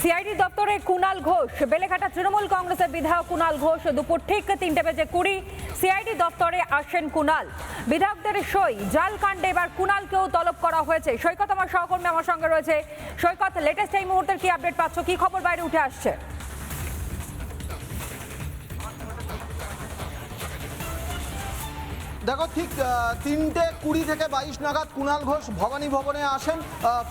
CID দপ্তরে কুণাল ঘোষ, বেলেঘাটা তৃণমূল কংগ্রেসের বিধায়ক কুণাল ঘোষ দুপুর ঠিক 3:20 সিআইডি দপ্তরে আসেন কুণাল। বিধায়কদের সই জাল কাণ্ডে এবার কুণালকেও তলব করা হয়েছে। সৈকত আমার সহকর্মী আমার সঙ্গে রয়েছে। সৈকত, লেটেস্ট এই মুহূর্তের কি আপডেট পাচ্ছ, কি খবর বাইরে উঠে আসছে? দেখো, ঠিক 3:20 থেকে 22 নাগাদ কুণাল ঘোষ ভবানী ভবনে আসেন।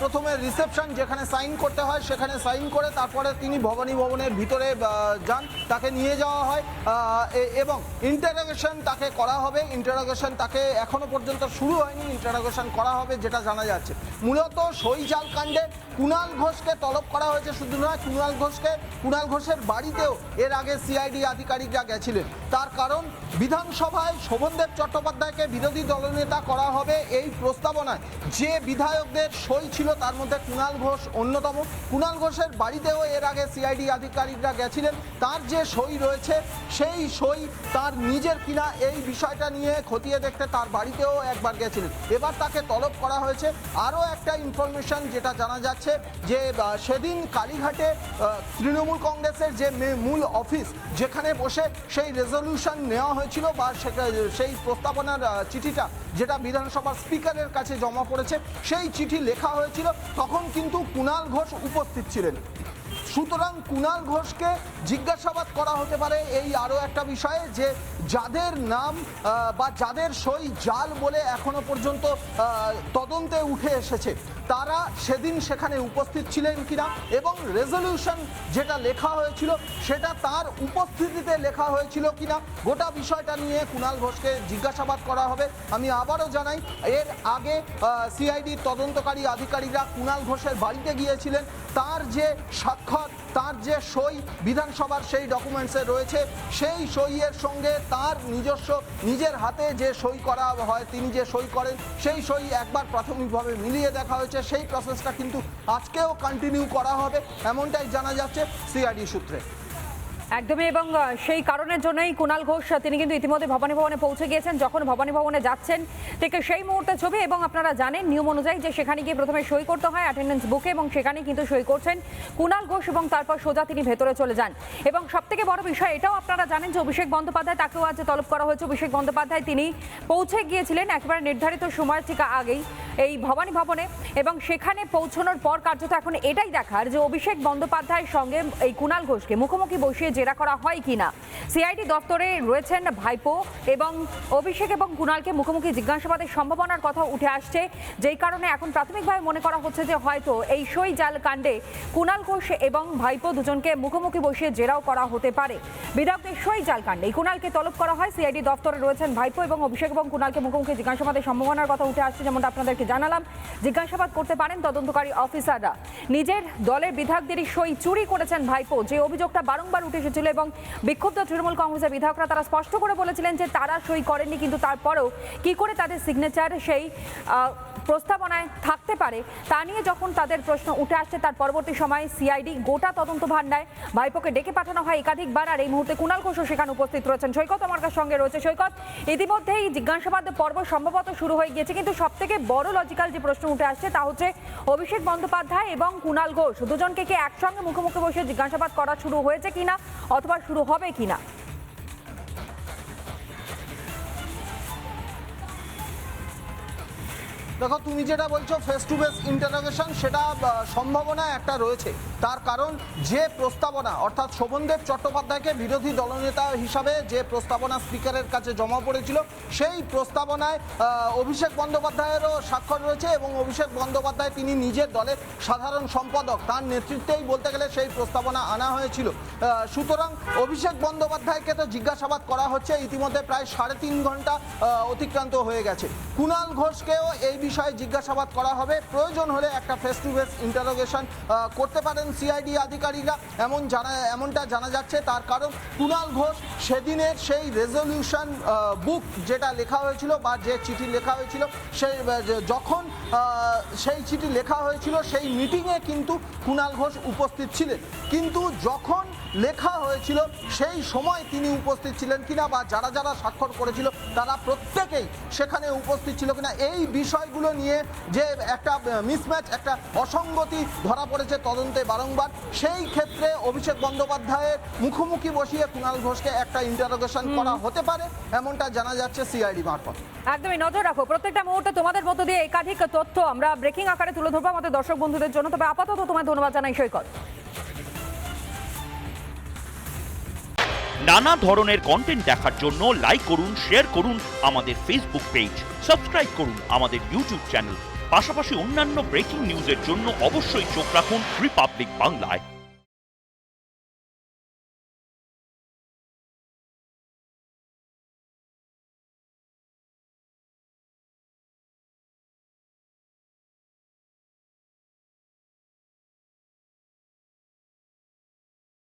প্রথমে রিসেপশন যেখানে সাইন করতে হয় সেখানে সাইন করে তারপরে তিনি ভবানী ভবনের ভিতরে যান, তাকে নিয়ে যাওয়া হয় এবং ইন্টারোগেশন তাকে করা হবে। ইন্টারোগেশন তাকে এখনো পর্যন্ত শুরু হয়নি, ইন্টারোগেশন করা হবে যেটা জানা যাচ্ছে। মূলত সই জাল কাণ্ডে কুণাল ঘোষকে তলব করা হয়েছে। শুধু নয়, কুণাল ঘোষের বাড়িতেও এর আগে সিআইডি আধিকারিকরা গেছিলেন। তার কারণ বিধানসভায় শোভনদেব চট্টোপাধ্যায়কে বিরোধী দলনেতা করা হবে এই প্রস্তাবনায় যে বিধায়কদের সই ছিল তার মধ্যে কুণাল ঘোষ অন্যতম। কুণাল ঘোষের বাড়িতেও এর আগে সিআইডি আধিকারিকরা গেছিলেন। তার যে সই রয়েছে সেই সই তার নিজের কিনা এই বিষয়টা নিয়ে খতিয়ে দেখতে তার বাড়িতেও একবার গেছিলেন। এবার তাকে তলব করা হয়েছে। আরও একটা ইনফরমেশন যেটা জানা যাচ্ছে যে সেদিন কালীঘাটে তৃণমূল কংগ্রেসের যে মূল অফিস যেখানে বসে সেই রেজলিউশন নেওয়া হয়েছিল বা সেই প্রস্তাবনার চিঠিটা যেটা বিধানসভার স্পিকারের কাছে জমা পড়েছে সেই চিঠি লেখা হয়েছিল, তখন কিন্তু কুণাল ঘোষ উপস্থিত ছিলেন। সুতরাং কুণাল ঘোষকে জিজ্ঞাসাবাদ করা হতে পারে এই আরও একটা বিষয়ে যে যাদের নাম বা যাদের সই জাল বলে এখনো পর্যন্ত তদন্তে উঠে এসেছে তারা সেদিন সেখানে উপস্থিত ছিলেন কিনা এবং রেজলিউশন যেটা লেখা হয়েছিল সেটা তার উপস্থিতিতে লেখা হয়েছিল কিনা, গোটা বিষয়টা নিয়ে কুণাল ঘোষকে জিজ্ঞাসাবাদ করা হবে। আমি আবারও জানাই, এর আগে সিআইডির তদন্তকারী আধিকারিকরা কুণাল ঘোষের বাড়িতে গিয়েছিলেন। তার যে স্বাক্ষর, তার যে সই বিধানসভার সেই ডকুমেন্টসে রয়েছে, সেই সইয়ের সঙ্গে তার নিজের হাতে যে সই করা হয়, তিনি যে সই করেন সেই সই একবার প্রাথমিকভাবে মিলিয়ে দেখা হয়েছে। সেই প্রসেসটা কিন্তু আজকেও কন্টিনিউ করা হবে এমনটাই জানা যাচ্ছে সিআইডি সূত্রে। একদমই, এবং সেই কারণের জন্যই কুণাল ঘোষ তিনি কিন্তু ইতিমধ্যে ভবানী ভবনে পৌঁছে গিয়েছেন। যখন ভবানী ভবনে যাচ্ছেন ঠিক সেই মুহূর্তে ছবি, এবং আপনারা জানেন নিয়ম অনুযায়ী যে সেখানে গিয়ে প্রথমে সই করতে হয় অ্যাটেন্ডেন্স বুকে, এবং সেখানে কিন্তু সই করছেন কুণাল ঘোষ এবং তারপর সোজা তিনি ভেতরে চলে যান। এবং সবথেকে বড় বিষয় এটাও আপনারা জানেন যে অভিষেক বন্দ্যোপাধ্যায় তাকেও আজ তলব করা হয়েছে। অভিষেক বন্দ্যোপাধ্যায় তিনি পৌঁছে গিয়েছিলেন একেবারে নির্ধারিত সময়ের ঠিক আগেই এই ভবানী ভবনে, এবং সেখানে পৌঁছানোর পর কার্যত এখন এটাই দেখার যে অভিষেক বন্দ্যোপাধ্যায়ের সঙ্গে এই কুণাল ঘোষকে মুখোমুখি বসিয়ে জেরা করা হয় কিনা। সিআইডি দপ্তরে রয়েছেন ভাইপো, এবং অভিষেক এবং কুণালকে মুখোমুখি জিজ্ঞাসাবাদের সম্ভাবনার কথা উঠে আসছে, যেই কারণে এখন প্রাথমিকভাবে মনে করা হচ্ছে যে হয়তো এই সই জাল কাণ্ডে কুণাল ঘোষ এবং ভাইপো দুজনকে মুখোমুখি বসিয়ে জেরাও করা হতে পারে। বিধায়কদের সই জাল কাণ্ডে এই কুণালকে তলব করা হয়। সিআইডি দপ্তরে রয়েছেন ভাইপো এবং অভিষেক এবং কুণালকে মুখোমুখি জিজ্ঞাসাবাদের সম্ভাবনার কথা উঠে আসছে। যেমনটা আপনাদেরকে জানালাম, জিজ্ঞাসাবাদ করতে পারেন তদন্তকারী অফিসাররা। নিজের দলের বিধায়কদেরই সই চুরি করেছেন ভাইপো, যে অভিযোগটা বারংবার উঠে এসেছিল, এবং বিক্ষুব্ধ তৃণমূল কংগ্রেসের বিধায়করা তারা স্পষ্ট করে বলেছিলেন যে তারা সই করেননি, কিন্তু তারপরেও কি করে তাদের সিগনেচার সেই প্রস্তাবনায় থাকতে পারে তা নিয়ে যখন তাদের প্রশ্ন উঠে আসছে, তার পরবর্তী সময়ে সিআইডি গোটা তদন্তভার নেয়। ভাইপোকে ডেকে পাঠানো হয় একাধিকবার, আর এই মুহূর্তে কুণাল ঘোষও সেখানে উপস্থিত রয়েছেন। সৈকত আমার সঙ্গে রয়েছে। সৈকত, ইতিমধ্যেই জিজ্ঞাসাবাদ পর্ব সম্ভবত শুরু হয়ে গিয়েছে, কিন্তু সব থেকে বড় লজিক্যাল যে প্রশ্ন উঠে আসছে তা হচ্ছে অভিষেক বন্দ্যোপাধ্যায় এবং কুণাল ঘোষ দুজনকে কি একসঙ্গে মুখোমুখি বসে জিজ্ঞাসাবাদ করা শুরু হয়েছে কিনা অথবা শুরু হবে কিনা। দেখো, তুমি যেটা বলছো ফেস টু ফেস ইন্টারোগেশন, সেটা সম্ভাবনা একটা রয়েছে। তার কারণ যে প্রস্তাবনা, অর্থাৎ শোভনদেব চট্টোপাধ্যায়কে বিরোধী দলনেতা হিসাবে যে প্রস্তাবনা স্পিকারের কাছে জমা পড়েছিল সেই প্রস্তাবনায় অভিষেক বন্দ্যোপাধ্যায়েরও স্বাক্ষর রয়েছে, এবং অভিষেক বন্দ্যোপাধ্যায় তিনি নিজের দলের সাধারণ সম্পাদক, তার নেতৃত্বেই বলতে গেলে সেই প্রস্তাবনা আনা হয়েছিল। সুতরাং অভিষেক বন্দ্যোপাধ্যায়কে তো জিজ্ঞাসাবাদ করা হচ্ছে, ইতিমধ্যে প্রায় 3.5 ঘন্টা অতিক্রান্ত হয়ে গেছে। কুণাল ঘোষকেও এই বিষয়ে জিজ্ঞাসাবাদ করা হবে। প্রয়োজন হলে একটা ফেস টু ফেস ইন্টারোগেশন করতে পারেন সিআইডি আধিকারিকরা, এমনটা জানা যাচ্ছে। তার কারণ কুণাল ঘোষ সেদিনের সেই রেজলিউশন বুক যেটা লেখা হয়েছিল বা যে চিঠি লেখা হয়েছিল, সেই যখন সেই চিঠি লেখা হয়েছিল সেই মিটিংয়ে কিন্তু কুণাল ঘোষ উপস্থিত ছিলেন, কিন্তু যখন লেখা হয়েছিল সেই সময় তিনি উপস্থিত ছিলেন কিনা বা যারা যারা স্বাক্ষর করেছিল তারা প্রত্যেকেই সেখানে উপস্থিত ছিল কিনা, এই বিষয়গুলো নিয়ে যে একটা মিসম্যাচ, একটা অসঙ্গতি ধরা পড়েছে তদন্তে বারংবার, সেই ক্ষেত্রে অভিষেক বন্দ্যোপাধ্যায়ের মুখোমুখি বসিয়ে কুণাল ঘোষকে একটা ইন্টারোগেশন করা হতে পারে, এমনটা জানা যাচ্ছে সিআইডি মারফত। একদমই নজর রাখো প্রত্যেকটা মুহূর্তে তোমাদের মধ্য দিয়ে একাধিক তথ্য আমরা ব্রেকিং আকারে তুলে ধরবো আমাদের দর্শক বন্ধুদের জন্য। তবে আপাতত তোমায় ধন্যবাদ জানাই সৈকত। নানা ধরনের কন্টেন্ট দেখার জন্য লাইক করুন, শেয়ার করুন আমাদের ফেসবুক পেজ, সাবস্ক্রাইব করুন আমাদের ইউটিউব চ্যানেল। পাশাপাশি অন্যান্য ব্রেকিং নিউজের জন্য অবশ্যই চোখ রাখুন রিপাবলিক বাংলায়।